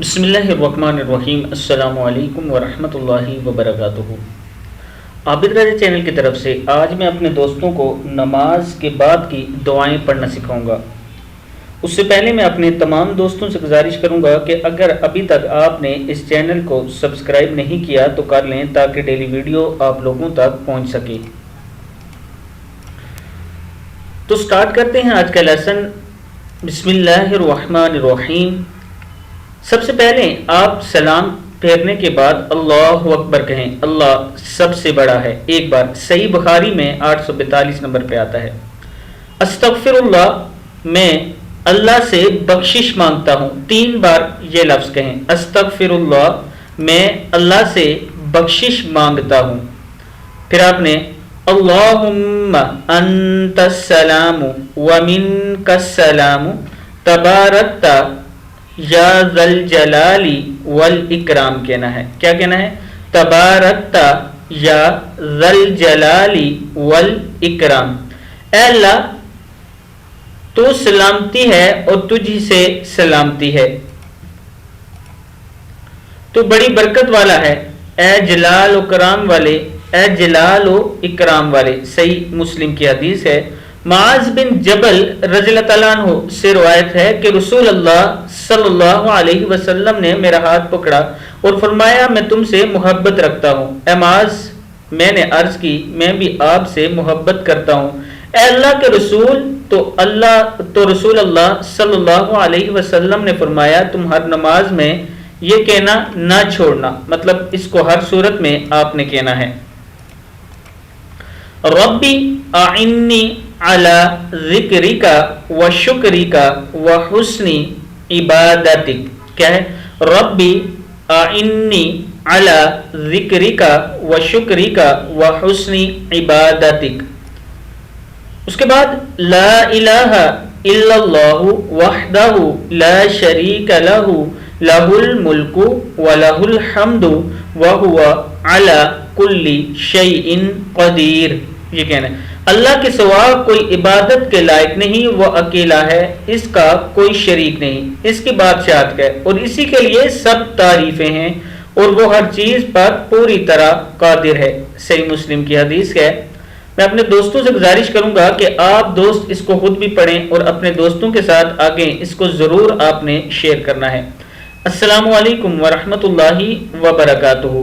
بسم اللہ الرحمن الرحیم۔ السلام علیکم ورحمۃ اللہ وبرکاتہ۔ عابد رضا چینل کی طرف سے آج میں اپنے دوستوں کو نماز کے بعد کی دعائیں پڑھنا سکھاؤں گا۔ اس سے پہلے میں اپنے تمام دوستوں سے گزارش کروں گا کہ اگر ابھی تک آپ نے اس چینل کو سبسکرائب نہیں کیا تو کر لیں تاکہ ڈیلی ویڈیو آپ لوگوں تک پہنچ سکے۔ تو سٹارٹ کرتے ہیں آج کا لیسن۔ بسم اللہ الرحمن الرحیم۔ سب سے پہلے آپ سلام پھیرنے کے بعد اللہ اکبر کہیں۔ اللہ سب سے بڑا ہے۔ ایک بار صحیح بخاری میں 842 نمبر پہ آتا ہے۔ استغفر اللہ، میں اللہ سے بخشش مانگتا ہوں۔ 3 بار یہ لفظ کہیں، استغفر اللہ، میں اللہ سے بخشش مانگتا ہوں۔ پھر آپ نے اللہم انت السلام ومنک السلام تبارکت یا ذا الجلال والاکرام کہنا ہے۔ کیا کہنا ہے؟ تبارکت یا ذا الجلال والاکرام۔ اے اللہ، تو سلامتی ہے اور تجھ سے سلامتی ہے، تو بڑی برکت والا ہے، اے جلال و کرام والے، اے جلال و اکرام والے۔ صحیح مسلم کی حدیث ہے۔ معاذ بن جبل رضی اللہ تعالیٰ عنہ سے روایت ہے کہ رسول اللہ صلی اللہ علیہ وسلم نے میرا ہاتھ پکڑا اور فرمایا میں تم سے محبت رکھتا ہوں۔ اے معاذ، میں نے عرض کی میں بھی آپ سے محبت کرتا ہوں۔ اے اللہ کے رسول، تو رسول اللہ صلی اللہ علیہ وسلم نے فرمایا تم ہر نماز میں یہ کہنا نہ چھوڑنا، مطلب اس کو ہر صورت میں آپ نے کہنا ہے۔ ربی اعنی علی ذکرک و شکرک و حسن عبادتک۔ کیا ہے؟ ربی اعنی علی ذکرک و شکرک و حسن عبادتک۔ اس کے بعد لا الہ الا اللہ وحدہ لا شریک لہ لہ الملک و لہ الحمد وہو علی کل شیء قدیر۔ یہ کہنا ہے اللہ کے سوا کوئی عبادت کے لائق نہیں، وہ اکیلا ہے، اس کا کوئی شریک نہیں، اس کی بادشاہت ہے اور اسی کے لیے سب تعریفیں ہیں اور وہ ہر چیز پر پوری طرح قادر ہے۔ صحیح مسلم کی حدیث ہے۔ میں اپنے دوستوں سے گزارش کروں گا کہ آپ دوست اس کو خود بھی پڑھیں اور اپنے دوستوں کے ساتھ آگے اس کو ضرور آپ نے شیئر کرنا ہے۔ السلام علیکم ورحمۃ اللہ وبرکاتہ۔